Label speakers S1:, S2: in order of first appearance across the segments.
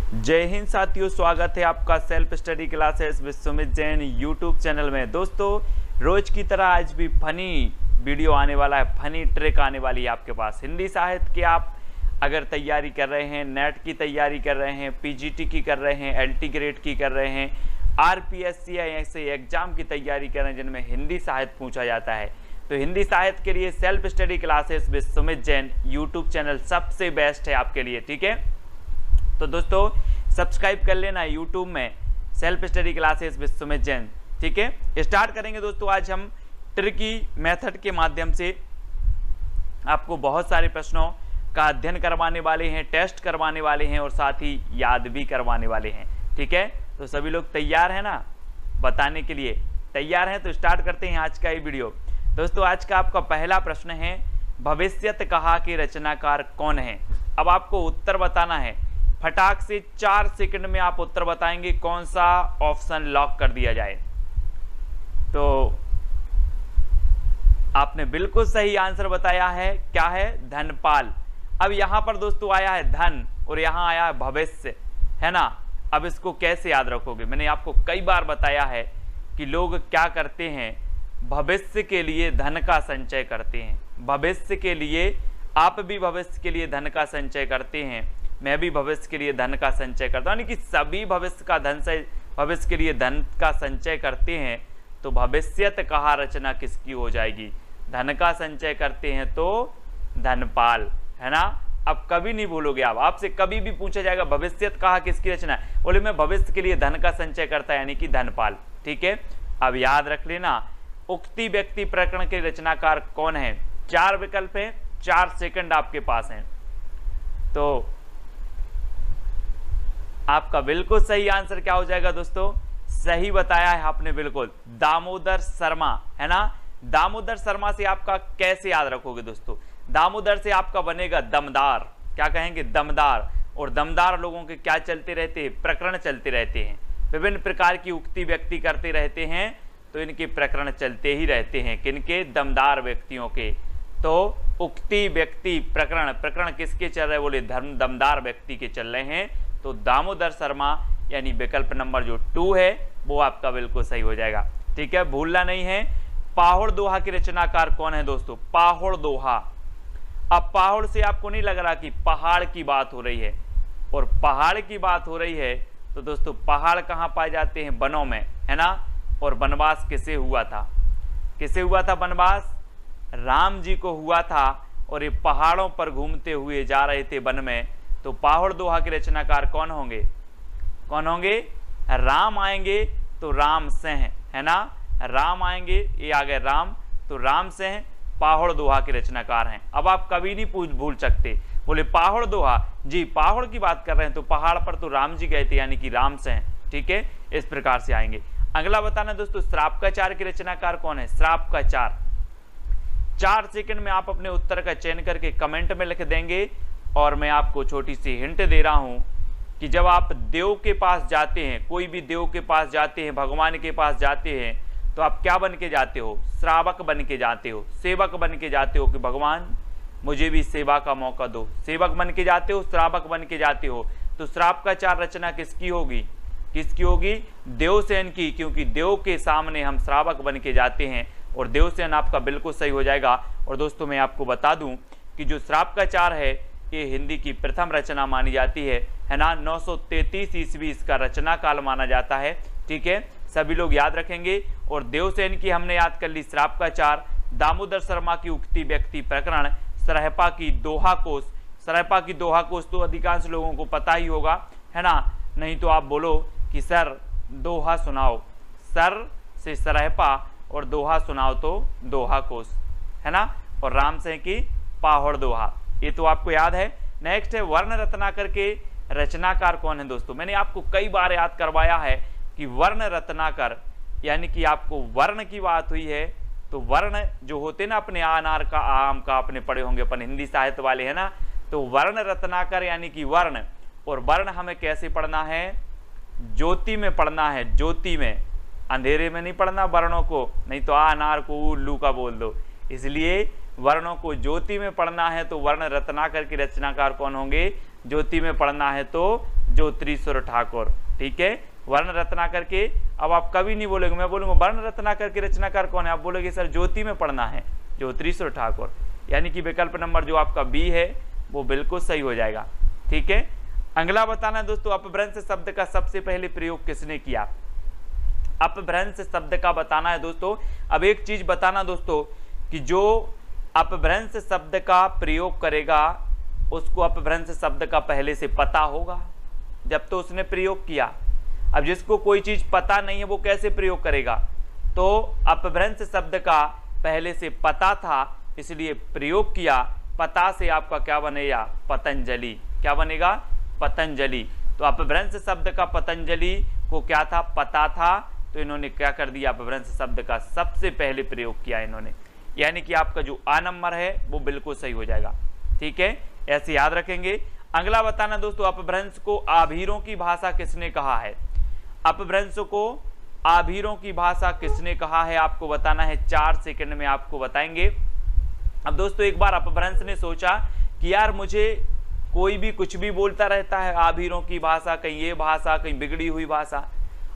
S1: जय हिंद साथियों, स्वागत है आपका self study classes with Sumit Jain YouTube channel में। दोस्तों, रोज की तरह आज भी फनी वीडियो आने वाला है, फनी ट्रिक आने वाली है आपके पास। हिंदी साहित्य की आप अगर तैयारी कर रहे हैं, नेट की तैयारी कर रहे हैं, पीजीटी की कर रहे हैं, एलटी ग्रेड की कर रहे हैं, आरपीएससी या ऐसे एग्जाम की तैयारी कर रहे हैं जिनमें हिंदी साहित्य पूछा जाता है, तो हिंदी साहित्य के लिए self study classes with Sumit Jain YouTube channel सबसे बेस्ट है आपके लिए। ठीक है, तो दोस्तों सब्सक्राइब कर लेना यूट्यूब में self study classes with Sumit Jain. ठीक है, स्टार्ट करेंगे दोस्तों। आज हम ट्रिकी मेथड के माध्यम से आपको बहुत सारे प्रश्नों का अध्ययन करवाने वाले हैं, टेस्ट करवाने वाले हैं और साथ ही याद भी करवाने वाले हैं। ठीक है, तो सभी लोग तैयार हैं ना बताने के लिए? तैयार हैं तो स्टार्ट करते हैं आज का ये वीडियो। दोस्तों, आज का आपका पहला प्रश्न है, भविष्यत कहा के रचनाकार कौन है? अब आपको उत्तर बताना है, फटाक से 4 सेकंड में आप उत्तर बताएंगे। कौन सा ऑप्शन लॉक कर दिया जाए? तो आपने बिल्कुल सही आंसर बताया है। क्या है? धनपाल। अब यहां पर दोस्तों आया है धन और यहां आया है भविष्य, है ना। अब इसको कैसे याद रखोगे? मैंने आपको कई बार बताया है कि लोग क्या करते हैं, भविष्य के लिए धन का संचय करते हैं। भविष्य के लिए आप भी भविष्य के लिए धन का संचय करते हैं, मैं भी भविष्य के लिए धन का संचय करता हूं, यानी कि सभी भविष्य के लिए धन का संचय करते हैं। तो भविष्यत कहा रचना किसकी हो जाएगी? धन का संचय करते हैं तो धनपाल, है ना। अब कभी नहीं भूलोगे आप, आपसे कभी भी पूछा जाएगा भविष्यत कहा किसकी रचना है, बोले मैं भविष्य के लिए धन का संचय करता है, यानी कि धनपाल। ठीक है, अब याद रख लेना, उक्ति व्यक्ति प्रकरण के रचनाकार कौन है? 4 विकल्प हैं, 4 सेकंड आपके पास हैं। तो आपका बिल्कुल सही आंसर क्या हो जाएगा दोस्तों? सही बताया है आपने बिल्कुल, दामोदर शर्मा, है ना। दामोदर शर्मा से आपका कैसे याद रखोगे दोस्तों? दामोदर से आपका बनेगा दमदार। क्या कहेंगे? दमदार। और दमदार लोगों के क्या चलते रहते हैं? प्रकरण चलते रहते हैं। विभिन्न प्रकार की उक्ति व्यक्ति करते रहते हैं, तो इनके प्रकरण चलते ही रहते हैं। किनके? दमदार व्यक्तियों के। तो उक्ति व्यक्ति प्रकरण किसके चल रहे हैं? बोले दमदार व्यक्ति के चल रहे हैं। तो दामोदर शर्मा यानी विकल्प नंबर जो 2 है वो आपका बिल्कुल सही हो जाएगा। ठीक है, भूलना नहीं है। पाहुड़ दोहा के रचनाकार कौन है दोस्तों? पाहुड़ दोहा। अब पाहुड़ से आपको नहीं लग रहा कि पहाड़ की बात हो रही है, और पहाड़ की बात हो रही है तो दोस्तों पहाड़ कहाँ पाए जाते हैं? वनों में, है ना। और वनवास किसे हुआ था? किसे हुआ था वनवास? राम जी को हुआ था, और ये पहाड़ों पर घूमते हुए जा रहे थे वन में। तो पाहुड़ दोहा के रचनाकार कौन होंगे? कौन होंगे? राम आएंगे तो राम सिंह, है ना। राम आएंगे, ये आ गए राम, तो राम सिंह पाहुड़ दोहा के रचनाकार हैं। अब आप कभी नहीं भूल सकते, बोले पाहुड़ दोहा जी, पहाड़ की बात कर रहे हैं तो पहाड़ पर तो राम जी गए थे, यानी कि राम सिंह। ठीक है, इस प्रकार से आएंगे। अगला बताना दोस्तों, श्रापकाचार्य के रचनाकार कौन है? श्रापकाचार्य। 4 सेकंड में आप अपने उत्तर का चयन करके कमेंट में लिख देंगे। और मैं आपको छोटी सी हिंट दे रहा हूं कि जब आप देव के पास जाते हैं, कोई भी देव के पास जाते हैं, भगवान के पास जाते हैं, तो आप क्या बन के जाते हो? श्रावक बन के जाते हो, सेवक बन के जाते हो कि भगवान मुझे भी सेवा का मौका दो। सेवक बन के जाते हो, श्रावक बन के जाते हो। तो श्रापकाचार्य रचना किसकी होगी? किसकी होगी? देवसेन की, क्योंकि देव के सामने हम श्रावक बन के जाते हैं, और देवसेन आपका बिल्कुल सही हो जाएगा। और दोस्तों मैं आपको बता दूं कि जो श्रापकाचार्य है ये हिंदी की प्रथम रचना मानी जाती है ना। 933 ईस्वी इसका रचना काल माना जाता है। ठीक है, सभी लोग याद रखेंगे। और देवसेन की हमने याद कर ली, श्रापकाचार्य, दामोदर शर्मा की उक्ति व्यक्ति प्रकरण, सरहपा की दोहा कोश। सरहपा की दोहा कोश तो अधिकांश लोगों को पता ही होगा, है ना। नहीं तो आप बोलो कि सर दोहा सुनाओ, सर से सरहपा और दोहा सुनाओ तो दोहा कोश, है ना। और राम सिंह की पाहुड़ दोहा, ये तो आपको याद है। नेक्स्ट है, वर्ण रत्नाकर के रचनाकार कौन है दोस्तों? मैंने आपको कई बार याद करवाया है कि वर्ण रत्नाकर, यानी कि आपको वर्ण की बात हुई है तो वर्ण जो होते ना अपने अनार का, आम का, आपने पढ़े होंगे अपन हिंदी साहित्य वाले, है ना। तो वर्ण रत्नाकर यानी कि वर्ण, और वर्ण हमें कैसे पढ़ना है? ज्योति में पढ़ना है, ज्योति में, अंधेरे में नहीं पढ़ना वर्णों को, नहीं तो अनार को उल्लू का बोल दो। इसलिए वर्णों को ज्योति में पढ़ना है। तो वर्ण रत्नाकर के रचनाकार कौन होंगे? ज्योति में पढ़ना है तो ज्योतिरीश्वर ठाकुर। ठीक है, वर्ण रत्नाकर के, अब आप कभी नहीं बोलोगे, मैं बोलूंगा वर्ण रत्नाकर के रचनाकार कौन है, आप बोलोगे सर ज्योति में पढ़ना है, ज्योतिरीश्वर ठाकुर। यानी कि विकल्प नंबर जो आपका बी है वो बिल्कुल सही हो जाएगा। ठीक है, अगला बताना दोस्तों, अपभ्रंश शब्द का सबसे पहले प्रयोग किसने किया। अपभ्रंश शब्द का बताना है दोस्तों। अब एक चीज बताना दोस्तों कि जो अपभ्रंश शब्द का प्रयोग करेगा उसको अपभ्रंश शब्द का पहले से पता होगा जब तो उसने प्रयोग किया। अब जिसको कोई चीज पता नहीं है वो कैसे प्रयोग करेगा, तो अपभ्रंश शब्द का पहले से पता था इसलिए प्रयोग किया। पता से आपका क्या बनेगा, पतंजलि। क्या बनेगा, पतंजलि। तो अपभ्रंश शब्द का पतंजलि को क्या था, पता था, तो इन्होंने क्या कर दिया, अपभ्रंश शब्द का सबसे पहले प्रयोग किया इन्होंने। यानी कि आपका जो आ नंबर है वो बिल्कुल सही हो जाएगा। ठीक है, ऐसे याद रखेंगे। अगला बताना दोस्तों, अपभ्रंश को आभीरों की भाषा किसने कहा है। अपभ्रंश को आभीरों की भाषा किसने कहा है, आपको बताना है। 4 सेकंड में आपको बताएंगे। अब दोस्तों एक बार अपभ्रंश ने सोचा कि यार मुझे कोई भी कुछ भी बोलता रहता है, आभीरों की भाषा, कहीं ये भाषा, कहीं बिगड़ी हुई भाषा।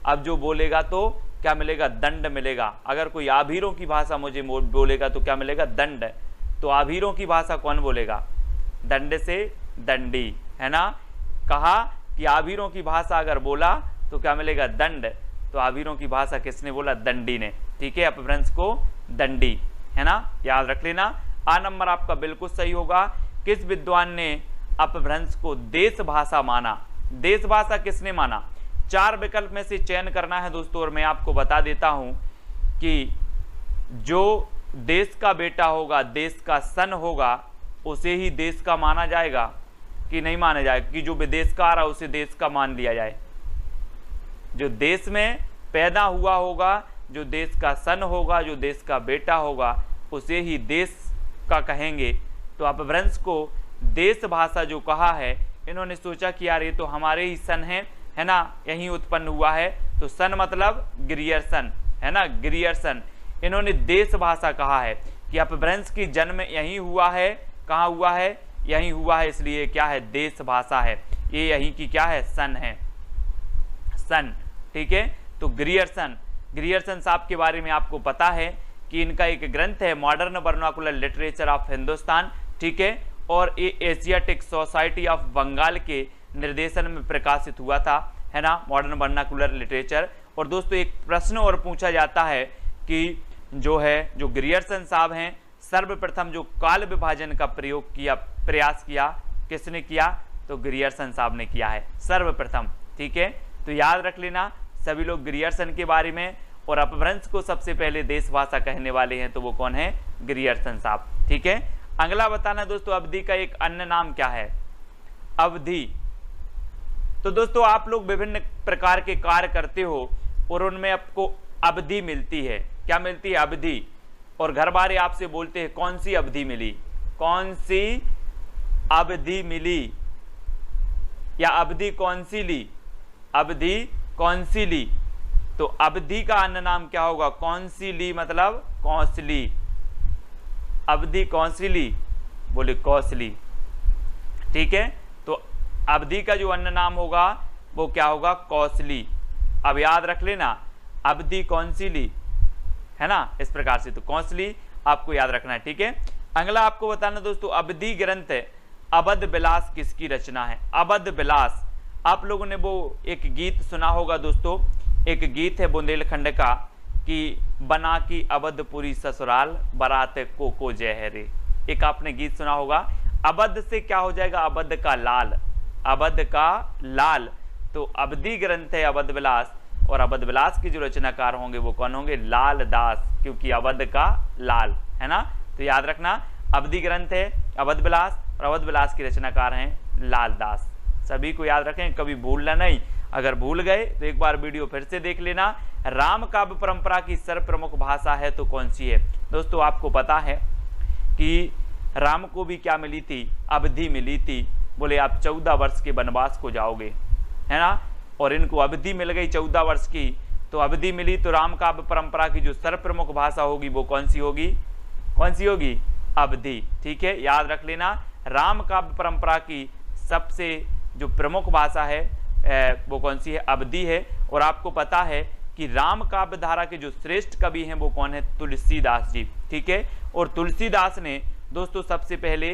S1: अब जो बोलेगा तो क्या मिलेगा, दंड मिलेगा। अगर कोई आभीरों की भाषा मुझे बोलेगा तो क्या मिलेगा, दंड। तो आभीरों की भाषा कौन बोलेगा, दंड से दंडी, है ना। कहा कि आभीरों की भाषा अगर बोला तो क्या मिलेगा, दंड। तो आभीरों की भाषा किसने बोला, दंडी ने। ठीक है, अपभ्रंश को दंडी, है ना, याद रख लेना। आ नंबर आपका बिल्कुल सही होगा। किस विद्वान ने अपभ्रंश को देश भाषा माना। देश भाषा किसने माना, 4 विकल्प में से चयन करना है दोस्तों। और मैं आपको बता देता हूं कि जो देश का बेटा होगा, देश का सन होगा, उसे ही देश का माना जाएगा कि नहीं माना जाएगा, कि जो विदेश का आ रहा उसे देश का मान लिया जाए। जो देश में पैदा हुआ होगा, जो देश का सन होगा, जो देश का बेटा होगा, उसे ही देश का कहेंगे। तो अपभ्रंश को देश भाषा जो कहा है, इन्होंने सोचा कि यार ये तो हमारे ही सन है ना, यहीं उत्पन्न हुआ है। तो सन मतलब ग्रियर्सन, है ना, ग्रियर्सन। इन्होंने देश भाषा कहा है कि अपभ्रंश की जन्म यहीं हुआ है। कहाँ हुआ है, यहीं हुआ है, इसलिए क्या है, देश भाषा है। ये यहीं की क्या है, सन है, सन। ठीक है, तो ग्रियर्सन साहब के बारे में आपको पता है कि इनका एक ग्रंथ है modern vernacular literature of Hindustan. ठीक है, और ये एशियाटिक सोसाइटी ऑफ बंगाल के निर्देशन में प्रकाशित हुआ था, है ना, मॉडर्न वर्नाकुलर लिटरेचर। और दोस्तों एक प्रश्न और पूछा जाता है कि जो ग्रियर्सन साहब हैं, सर्वप्रथम जो काल विभाजन का प्रयास किया, किसने किया, तो ग्रियर्सन साहब ने किया है सर्वप्रथम। ठीक है, तो याद रख लेना सभी लोग ग्रियर्सन के बारे में। और अपभ्रंश को सबसे पहले देश भाषा कहने वाले हैं तो वो कौन है, ग्रियर्सन साहब। ठीक है, अगला बताना दोस्तों, अवधि का एक अन्य नाम क्या है, अवधि। तो दोस्तों आप लोग विभिन्न प्रकार के कार्य करते हो और उनमें आपको अवधि मिलती है। क्या मिलती है, अवधि। और घर वाले आपसे बोलते हैं कौन सी अवधि मिली, कौन सी अवधि मिली, या अवधि कौन सी ली, अवधि कौन सी ली। तो अवधि का अन्य नाम क्या होगा, कौन सी ली मतलब कौशली। अवधि कौन सी ली, बोले कौशली। ठीक है, तो अवधि का जो अन्य नाम होगा वो क्या होगा, कौशली। अब याद रख लेना, अवधि कौन सी ली, है ना, इस प्रकार से। तो कौशली आपको याद रखना है। ठीक है, अगला आपको बताना दोस्तों, अवधि ग्रंथ अवध विलास किसकी रचना है। अवध विलास, आप लोगों ने वो एक गीत सुना होगा दोस्तों, एक गीत है बुंदेलखंड का कि बना की अवधपुरी ससुराल बारात को जय है रे। एक आपने गीत सुना होगा। अवध से क्या हो जाएगा, अवध का लाल, अवध का लाल। तो अवधि ग्रंथ है अवध विलास, और अवध विलास के जो रचनाकार होंगे वो कौन होंगे, लाल दास, क्योंकि अवध का लाल, है ना। तो याद रखना, अवधि ग्रंथ है अवध विलास और अवध विलास के रचनाकार हैं लाल दास। सभी को याद रखें, कभी भूलना नहीं। अगर भूल गए तो एक बार वीडियो फिर से देख लेना। राम काव्य परंपरा की सर्वप्रमुख भाषा है तो कौन सी है। दोस्तों आपको पता है कि राम को भी क्या मिली थी, अवधि मिली थी। बोले आप 14 वर्ष के वनवास को जाओगे, है ना, और इनको अवधि मिल गई 14 वर्ष की। तो अवधि मिली तो राम काव्य परंपरा की जो सर्वप्रमुख भाषा होगी वो कौन सी होगी, कौन सी होगी, अवधि। ठीक है, याद रख लेना, राम काव्य परंपरा की सबसे जो प्रमुख भाषा है वो कौन सी है, अवधि है। और आपको पता है कि राम काव्य धारा के जो श्रेष्ठ कवि हैं वो कौन है, तुलसीदास जी। ठीक है, और तुलसीदास ने दोस्तों सबसे पहले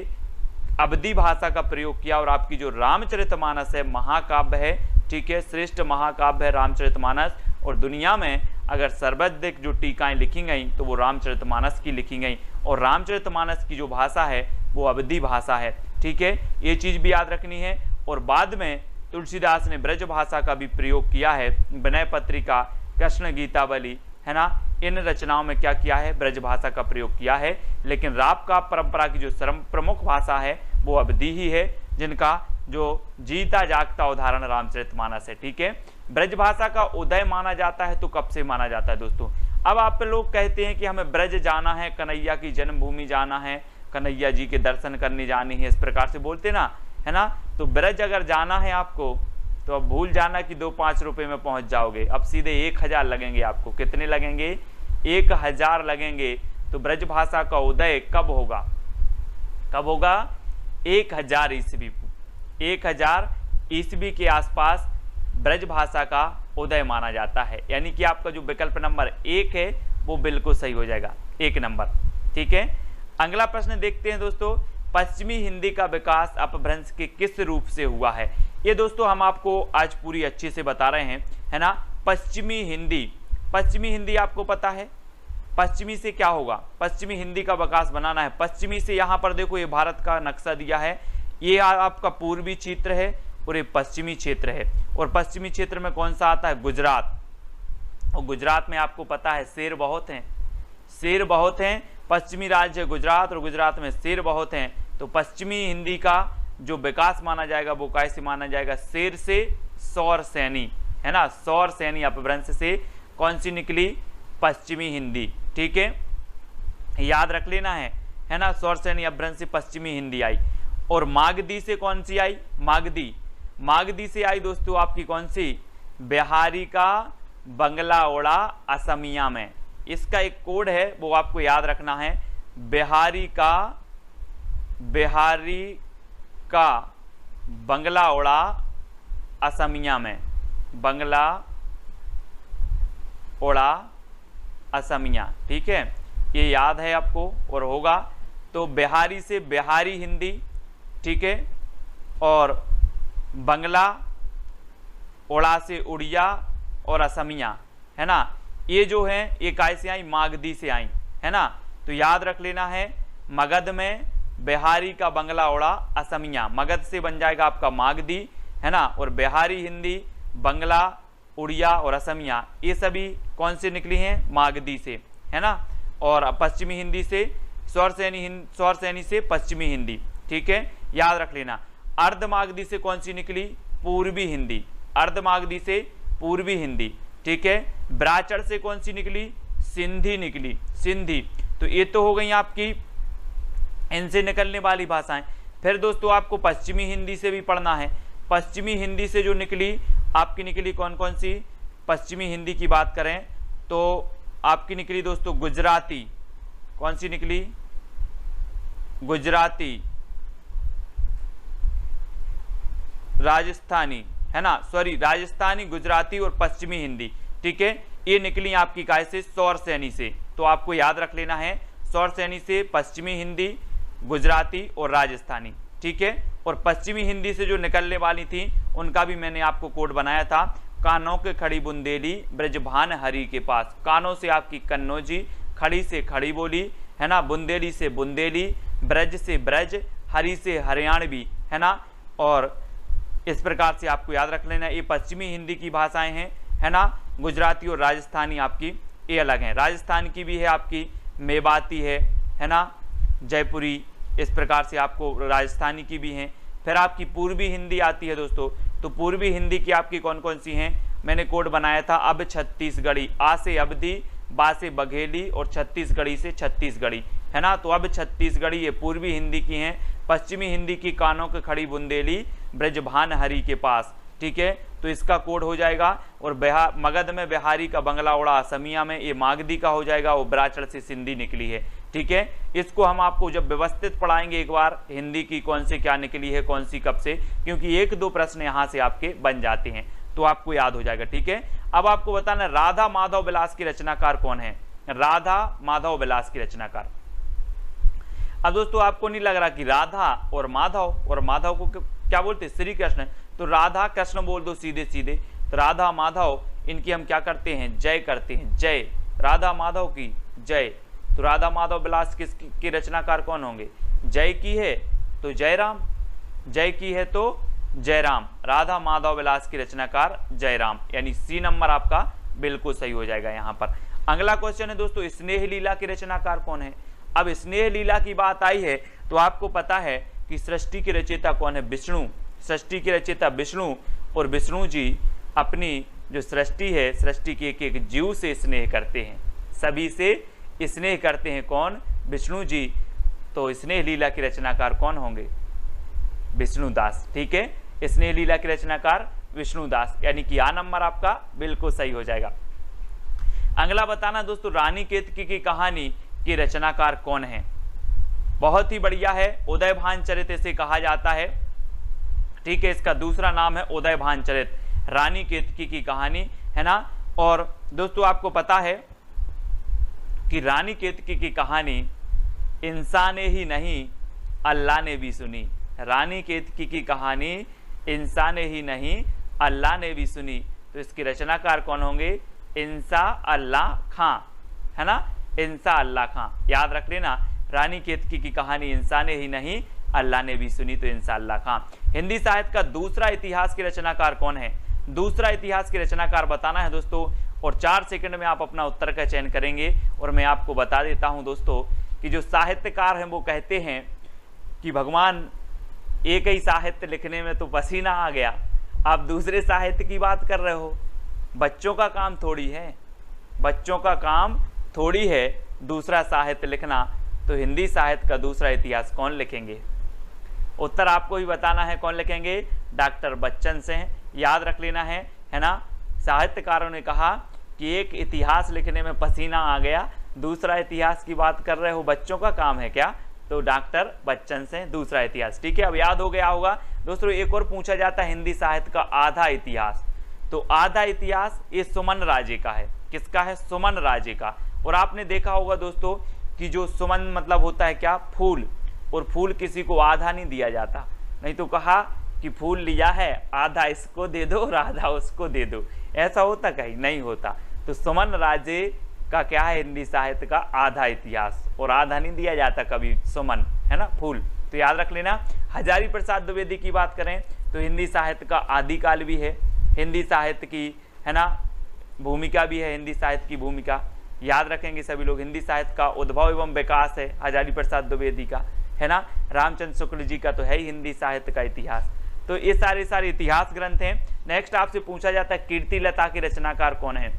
S1: अवधि भाषा का प्रयोग किया। और आपकी जो रामचरितमानस है महाकाव्य है, ठीक है, श्रेष्ठ महाकाव्य है रामचरितमानस। और दुनिया में अगर सर्वाधिक जो टीकाएं लिखी गई तो वो रामचरितमानस की लिखी गई। और रामचरितमानस की जो भाषा है वो अवधि भाषा है। ठीक है, ये चीज भी याद रखनी है। और बाद में तुलसीदास ने ब्रज भाषा का भी प्रयोग किया है, विनय पत्रिका, कृष्ण गीतावली, है ना, इन रचनाओं में क्या किया है, ब्रज भाषा का प्रयोग किया है। लेकिन राप का परंपरा की जो प्रमुख भाषा है वो अवधि ही है, जिनका जो जीता जागता उदाहरण रामचरितमानस है। ठीक है, ब्रज भाषा का उदय माना जाता है तो कब से माना जाता है दोस्तों? अब आप लोग कहते हैं कि हमें ब्रज जाना है, कन्हैया की जन्मभूमि जाना है, कन्हैया जी के दर्शन करने जानी है, इस प्रकार से बोलते ना, है ना। तो ब्रज अगर जाना है आपको तो अब भूल जाना कि 2-5 रुपए में पहुंच जाओगे, अब सीधे 1000 लगेंगे आपको। कितने लगेंगे? 1000 लगेंगे। तो ब्रज भाषा का उदय कब होगा? कब होगा? 1000 ईस्वी, 1000 ईस्वी के आसपास ब्रज भाषा का उदय माना जाता है। यानी कि आपका जो विकल्प नंबर 1 है वो बिल्कुल सही हो जाएगा, 1 नंबर। ठीक है, अगला प्रश्न देखते हैं दोस्तों, पश्चिमी हिंदी का विकास अपभ्रंश के किस रूप से हुआ है? ये दोस्तों हम आपको आज पूरी अच्छे से बता रहे हैं, है ना। पश्चिमी हिंदी, पश्चिमी हिंदी आपको पता है पश्चिमी से क्या होगा, पश्चिमी हिंदी का विकास बनाना है। पश्चिमी से यहाँ पर देखो ये भारत का नक्शा दिया है, ये आपका पूर्वी क्षेत्र है और ये पश्चिमी क्षेत्र है। और पश्चिमी क्षेत्र में कौन सा आता है? गुजरात। और गुजरात में आपको पता है शेर बहुत हैं, शेर बहुत हैं। पश्चिमी राज्य है गुजरात और गुजरात में शेर बहुत हैं। तो पश्चिमी हिंदी का जो विकास माना जाएगा वो कैसे माना जाएगा? शेर से सौर सैनी, है ना, सौर सैनी अपभ्रंश से कौन सी निकली? पश्चिमी हिंदी। ठीक है, याद रख लेना है ना, सौर सैनी अपभ्रंश से पश्चिमी हिंदी आई। और मागधी से कौन सी आई? मागधी, मागधी से आई दोस्तों आपकी कौन सी? बिहारी का बंगला ओड़ा असमिया में। इसका एक कोड है वो आपको याद रखना है, बिहारी का बंगला ओड़ा असमिया में, बंगला ओड़ा असमिया। ठीक है, ये याद है आपको और होगा। तो बिहारी से बिहारी हिंदी, ठीक है, और बंगला ओड़ा से उड़िया और असमिया, है ना। ये जो है ये कैसे आई? मागधी से आई, है ना। तो याद रख लेना है, मगध में बिहारी का बंगला ओड़ा असमिया, मगध से बन जाएगा आपका मागधी, है ना। और बिहारी हिंदी, बंगला, उड़िया और असमिया ये सभी कौन से निकली हैं? मागधी से, है ना। और पश्चिमी हिंदी से सौर सैनी से पश्चिमी हिंदी। ठीक है, याद रख लेना। अर्धमागधी से कौन सी निकली? पूर्वी हिंदी, अर्धमागधी से पूर्वी हिंदी। ठीक है, ब्राचड़ से कौन सी निकली? सिंधी निकली, सिंधी। तो ये तो हो गई आपकी इनसे निकलने वाली भाषाएं। फिर दोस्तों आपको पश्चिमी हिंदी से भी पढ़ना है। पश्चिमी हिंदी से जो निकली आपकी निकली कौन कौन सी? पश्चिमी हिंदी की बात करें तो आपकी निकली दोस्तों गुजराती। कौन सी निकली? गुजराती, राजस्थानी, है ना, सॉरी, राजस्थानी, गुजराती और पश्चिमी हिंदी। ठीक है, ये निकली आपकी काय से? सौर सैनी से। तो आपको याद रख लेना है, सौर सैनी से पश्चिमी हिंदी, गुजराती और राजस्थानी। ठीक है, और पश्चिमी हिंदी से जो निकलने वाली थी उनका भी मैंने आपको कोड बनाया था, कानों के खड़ी बुंदेली ब्रजभान हरि के पास। कानों से आपकी कन्नौजी, खड़ी से खड़ी बोली, है ना, बुंदेली से बुंदेली, ब्रज से ब्रज, हरि से हरियाणवी, है ना। और इस प्रकार से आपको याद रख लेना, ये पश्चिमी हिंदी की भाषाएं हैं, है ना। गुजराती और राजस्थानी आपकी ये अलग हैं। राजस्थान की भी है आपकी मेवाती है ना, जयपुरी, इस प्रकार से आपको राजस्थानी की भी हैं। फिर आपकी पूर्वी हिंदी आती है दोस्तों। तो पूर्वी हिंदी की आपकी कौन कौन सी हैं? मैंने कोड बनाया था, अब छत्तीसगढ़ी, आ से अवधी, बा से बघेली और छत्तीसगढ़ी से छत्तीसगढ़ी, है ना। तो अब छत्तीसगढ़ी ये पूर्वी हिंदी की हैं। पश्चिमी हिंदी की कानों के खड़ी बुंदेली ब्रजभान हरि के पास। ठीक है, तो इसका कोड हो जाएगा। और मगध में बिहारी का बंगला ओड़ा असमिया में, ये मागधी का हो जाएगा। वो ब्राचड़ से सिंधी निकली है। ठीक है, इसको हम आपको जब व्यवस्थित पढ़ाएंगे एक बार, हिंदी की कौन से क्या निकली है, कौन सी कब से, क्योंकि एक दो प्रश्न यहां से आपके बन जाते हैं तो आपको याद हो जाएगा। ठीक है, अब आपको बताना राधा माधव विलास की रचनाकार कौन है, राधा माधव विलास की रचनाकार। अब दोस्तों आपको नहीं लग रहा कि राधा और माधव को क्या बोलते, श्री कृष्ण, तो राधा कृष्ण बोल दो सीधे सीधे, तो राधा माधव इनकी हम क्या करते हैं, जय करते हैं, जय राधा माधव की जय। तो राधा माधव विलास किसकी रचनाकार कौन होंगे, जय की है तो जयराम, जय की है तो जयराम, राधा माधव विलास की रचनाकार जयराम, यानी सी नंबर आपका बिल्कुल सही हो जाएगा यहाँ पर। अगला क्वेश्चन है दोस्तों, स्नेह लीला की रचनाकार कौन है। अब स्नेह लीला की बात आई है तो आपको पता है कि सृष्टि के रचयिता कौन है, विष्णु, सृष्टि के रचयिता विष्णु, और विष्णु जी अपनी जो सृष्टि है, सृष्टि के एक एक जीव से स्नेह करते हैं, सभी से स्नेह करते हैं, कौन, विष्णु जी। तो स्नेह लीला की रचनाकार कौन होंगे, विष्णुदास। ठीक है, स्नेह लीला की रचनाकार विष्णुदास, यानी कि आ नंबर आपका बिल्कुल सही हो जाएगा। अगला बताना दोस्तों, रानी केतकी की कहानी के रचनाकार कौन है। बहुत ही बढ़िया है, उदयभान चरित इसे कहा जाता है। ठीक है, इसका दूसरा नाम है उदयभान चरित, रानी केतकी की कहानी है ना। और दोस्तों आपको पता है कि रानी केतकी की कहानी इंसान ने ही नहीं अल्लाह ने भी सुनी, रानी केतकी की कहानी इंसान ने ही नहीं अल्लाह ने भी सुनी। तो इसके रचनाकार कौन होंगे, इंसा अल्लाह खां, है ना, इंसा अल्लाह खां, याद रख लेना, रानी केतकी की कहानी इंसान ने ही नहीं अल्लाह ने भी सुनी, तो इंसा अल्लाह खां। हिंदी साहित्य का दूसरा इतिहास की रचनाकार कौन है, दूसरा इतिहास की रचनाकार बताना है दोस्तों, और 4 सेकंड में आप अपना उत्तर का चयन करेंगे। और मैं आपको बता देता हूं दोस्तों कि जो साहित्यकार हैं वो कहते हैं कि भगवान एक ही साहित्य लिखने में तो पसीना आ गया, आप दूसरे साहित्य की बात कर रहे हो, बच्चों का काम थोड़ी है, बच्चों का काम थोड़ी है दूसरा साहित्य लिखना। तो हिंदी साहित्य का दूसरा इतिहास कौन लिखेंगे, उत्तर आपको ही बताना है, कौन लिखेंगे, डॉक्टर बच्चन से, याद रख लेना है ना। साहित्यकारों ने कहा कि एक इतिहास लिखने में पसीना आ गया, दूसरा इतिहास की बात कर रहे हो, बच्चों का काम है क्या, तो डॉक्टर बच्चन से दूसरा इतिहास। ठीक है, अब याद हो गया होगा दोस्तों। एक और पूछा जाता है हिंदी साहित्य का आधा इतिहास, तो आधा इतिहास ये सुमन राजे का है, किसका है, सुमन राजे का। और आपने देखा होगा दोस्तों कि जो सुमन मतलब होता है क्या, फूल, और फूल किसी को आधा नहीं दिया जाता, नहीं तो कहा कि फूल लिया है आधा इसको दे दो और आधा उसको दे दो, ऐसा होता कहीं नहीं होता। तो सुमन राजे का क्या है, हिंदी साहित्य का आधा इतिहास, और आधा नहीं दिया जाता कभी, सुमन है ना, फूल, तो याद रख लेना। हजारी प्रसाद द्विवेदी की बात करें तो हिंदी साहित्य का आदिकाल भी है, हिंदी साहित्य की है ना भूमिका भी है, हिंदी साहित्य की भूमिका याद रखेंगे सभी लोग। हिंदी साहित्य का उद्भव एवं विकास है हजारी प्रसाद द्विवेदी का, है ना। रामचंद्र शुक्ल जी का तो है ही हिंदी साहित्य का इतिहास। तो ये सारे इतिहास ग्रंथ हैं। नेक्स्ट आपसे पूछा जाता है कीर्तिलता की रचनाकार कौन है,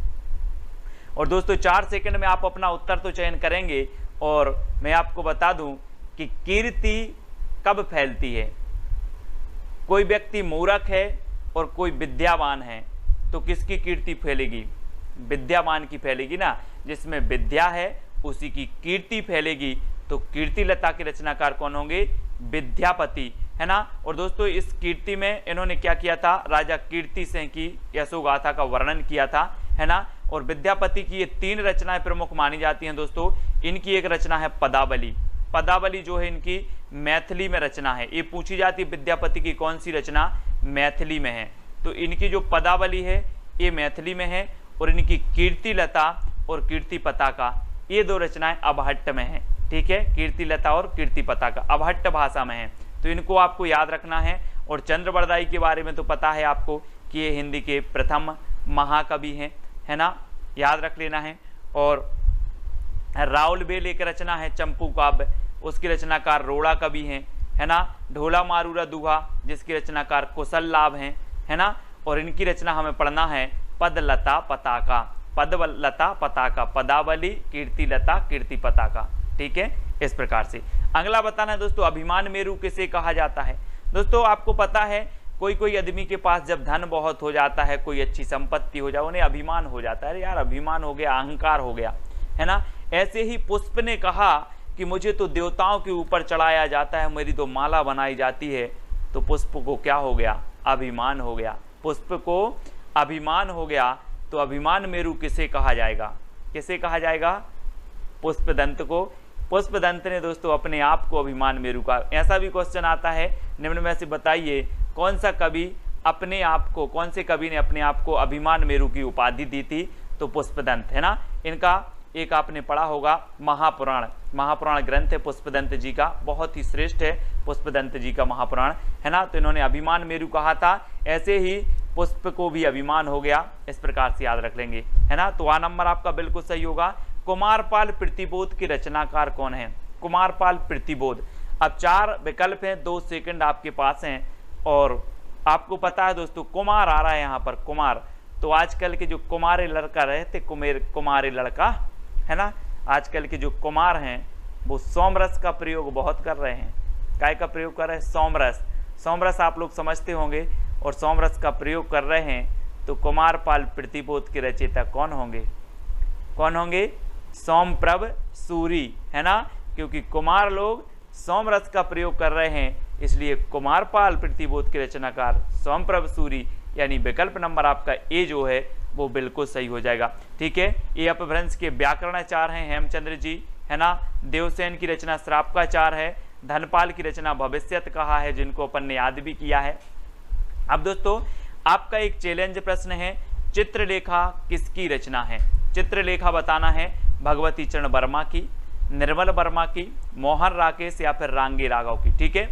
S1: और दोस्तों 4 सेकंड में आप अपना उत्तर तो चयन करेंगे। और मैं आपको बता दूं कि कीर्ति कब फैलती है, कोई व्यक्ति मूर्ख है और कोई विद्यावान है तो किसकी कीर्ति फैलेगी, विद्यावान की फैलेगी ना, जिसमें विद्या है उसी की कीर्ति फैलेगी। तो कीर्तिलता के रचनाकार कौन होंगे, विद्यापति, है ना। और दोस्तों इस कीर्ति में इन्होंने क्या किया था, राजा कीर्ति सिंह की यशोगाथा का वर्णन किया था, है ना। और विद्यापति की ये 3 रचनाएं प्रमुख मानी जाती हैं दोस्तों। इनकी एक रचना है पदावली, पदावली जो है इनकी मैथिली में रचना है। ये पूछी जाती है विद्यापति की कौन सी रचना मैथिली में है, तो इनकी जो पदावली है ये मैथिली में है। और इनकी कीर्तिलता और कीर्ति पताका ये 2 रचनाएं अबहट्ट में हैं, ठीक है। कीर्तिलता और कीर्ति पताका अबहट्ट भाषा में है, तो इनको आपको याद रखना है। और चंद्रबरदाई के बारे में तो पता है आपको कि ये हिंदी के प्रथम महाकवि हैं, है ना, याद रख लेना है। और राउल बेल एक रचना है चंपू काव्य, उसकी रचनाकार रोड़ा कवि हैं, है ना। ढोला मारूरा दुहा जिसकी रचनाकार कुशल लाभ हैं, है ना। और इनकी रचना हमें पढ़ना है पदलता पताका, पदलता पताका, पदावली कीर्तिलता कीर्ति पताका, ठीक है। इस प्रकार से अगला बताना है दोस्तों अभिमान मेरू किसे कहा जाता है। दोस्तों आपको पता है कोई कोई आदमी के पास जब धन बहुत हो जाता है, कोई अच्छी संपत्ति हो जाए, उन्हें अभिमान हो जाता है, अरे यार अभिमान हो गया, अहंकार हो गया, है ना। ऐसे ही पुष्प ने कहा कि मुझे तो देवताओं के ऊपर चढ़ाया जाता है, मेरी तो माला बनाई जाती है, तो पुष्प को क्या हो गया? अभिमान हो गया। पुष्प को अभिमान हो गया, तो अभिमान मेरु किसे कहा जाएगा? किसे कहा जाएगा? पुष्पदंत को। पुष्पदंत ने दोस्तों अपने आप को अभिमान मेरु का। ऐसा भी क्वेश्चन आता है निम्न में से बताइए कौन सा कवि अपने आप को, कौन से कवि ने अपने आप को अभिमान मेरु की उपाधि दी थी? तो पुष्पदंत, है ना। इनका एक आपने पढ़ा होगा महापुराण, महापुराण ग्रंथ है पुष्पदंत जी का, बहुत ही श्रेष्ठ है पुष्पदंत जी का महापुराण, है ना। तो इन्होंने अभिमान मेरु कहा था, ऐसे ही पुष्प को भी अभिमान हो गया, इस प्रकार से याद रख लेंगे, है ना। तो वह नंबर आपका बिल्कुल सही होगा। कुमारपाल प्रतिबोध के रचनाकार कौन है? कुमारपाल प्रतिबोध। अब 4 विकल्प हैं, 2 सेकंड आपके पास हैं, और आपको पता है दोस्तों कुमार आ रहा है यहाँ पर, कुमार। तो आजकल के जो कुमारे लड़का रहते, कुमारे लड़का, है ना, आजकल के जो कुमार हैं वो सोमरस का प्रयोग बहुत कर रहे हैं। काय का प्रयोग कर रहे हैं? सोमरस। सोमरस आप लोग समझते होंगे, और सोमरस का प्रयोग कर रहे हैं। तो कुमारपाल प्रतिबोध के रचयिता कौन होंगे? कौन होंगे? सोमप्रभ सूरी, है ना। क्योंकि कुमार लोग सोमरस का प्रयोग कर रहे हैं, इसलिए कुमारपाल प्रतिबोध के रचनाकार सोमप्रभ सूरी, यानी विकल्प नंबर आपका ए जो है वो बिल्कुल सही हो जाएगा। ठीक है, ये अपभ्रंश के व्याकरणाचार्य हैं हेमचंद्र जी, है ना। देवसेन की रचना श्रापकाचार है। धनपाल की रचना भविष्यत कहा है, जिनको अपन ने याद भी किया है। अब दोस्तों आपका एक चैलेंज प्रश्न है, चित्रलेखा किसकी रचना है? चित्रलेखा बताना है भगवती चरण वर्मा की, निर्मल वर्मा की, मोहन राकेश या फिर रांगे राघव की। ठीक है,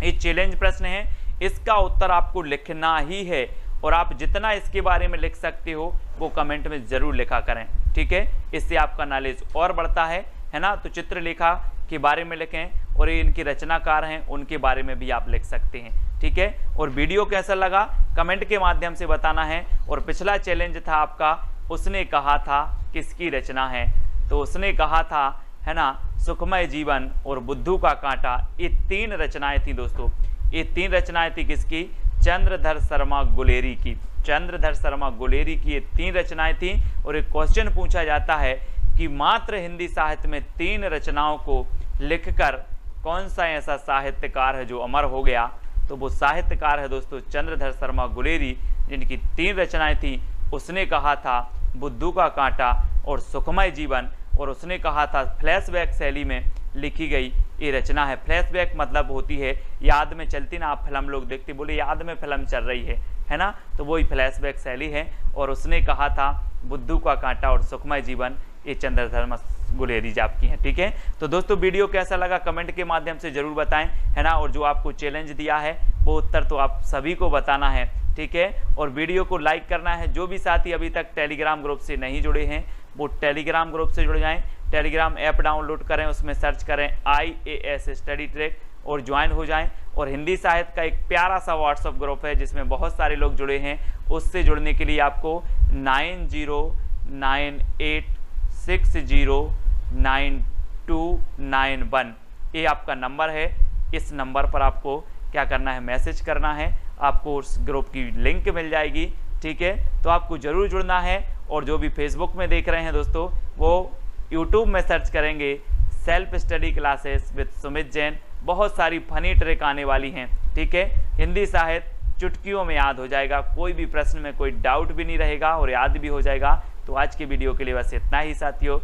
S1: ये चैलेंज प्रश्न है, इसका उत्तर आपको लिखना ही है, और आप जितना इसके बारे में लिख सकते हो वो कमेंट में जरूर लिखा करें। ठीक है, इससे आपका नॉलेज और बढ़ता है ना। तो चित्रलेखा के बारे में लिखें, और ये इनके रचनाकार हैं उनके बारे में भी आप लिख सकते हैं। ठीक है, और वीडियो कैसा लगा कमेंट के माध्यम से बताना है। और पिछला चैलेंज था आपका, उसने कहा था किसकी रचना है? तो उसने कहा था, है ना, सुखमय जीवन और बुद्धू का कांटा। ये 3 रचनाएं थी दोस्तों, ये 3 रचनाएं थी किसकी? चंद्रधर शर्मा गुलेरी की। चंद्रधर शर्मा गुलेरी की ये 3 रचनाएं थी। और एक क्वेश्चन पूछा जाता है कि मात्र हिंदी साहित्य में 3 रचनाओं को लिखकर कौन सा ऐसा साहित्यकार है जो अमर हो गया? तो वो साहित्यकार है दोस्तों चंद्रधर शर्मा गुलेरी, जिनकी 3 रचनाएं थी। उसने कहा था बुद्धू का कांटा और सुखमय जीवन, और उसने कहा था फ्लैशबैक शैली में लिखी गई ये रचना है। फ्लैशबैक मतलब होती है याद में चलती ना, आप फिल्म लोग देखते, बोले याद में फिल्म चल रही है ना, तो वही फ्लैशबैक शैली है। और उसने कहा था बुद्धू का कांटा और सुखमय जीवन, ये चंद्रधर गुलेरी जी आपकी हैं। ठीक है, तो दोस्तों वीडियो कैसा लगा कमेंट के माध्यम से जरूर बताएं, है ना। और जो आपको चैलेंज दिया है वो उत्तर तो आप सभी को बताना है। ठीक है, और वीडियो को लाइक करना है। जो भी साथी अभी तक टेलीग्राम ग्रुप से नहीं जुड़े हैं वो टेलीग्राम ग्रुप से जुड़ जाएं। टेलीग्राम ऐप डाउनलोड करें, उसमें सर्च करें IAS स्टडी ट्रैक और ज्वाइन हो जाएं। और हिंदी साहित्य का एक प्यारा सा व्हाट्सअप ग्रुप है जिसमें बहुत सारे लोग जुड़े हैं। उससे जुड़ने के लिए आपको 9098609291 ये आपका नंबर है। इस नंबर पर आपको क्या करना है? मैसेज करना है, आपको उस ग्रुप की लिंक मिल जाएगी। ठीक है, तो आपको जरूर जुड़ना है। और जो भी फेसबुक में देख रहे हैं दोस्तों, वो यूट्यूब में सर्च करेंगे self study classes with Sumit Jain, बहुत सारी फनी ट्रिक आने वाली हैं। ठीक है, हिंदी साहित्य चुटकियों में याद हो जाएगा, कोई भी प्रश्न में कोई डाउट भी नहीं रहेगा और याद भी हो जाएगा। तो आज के वीडियो के लिए बस इतना ही साथियों,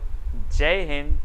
S1: जय हिंद।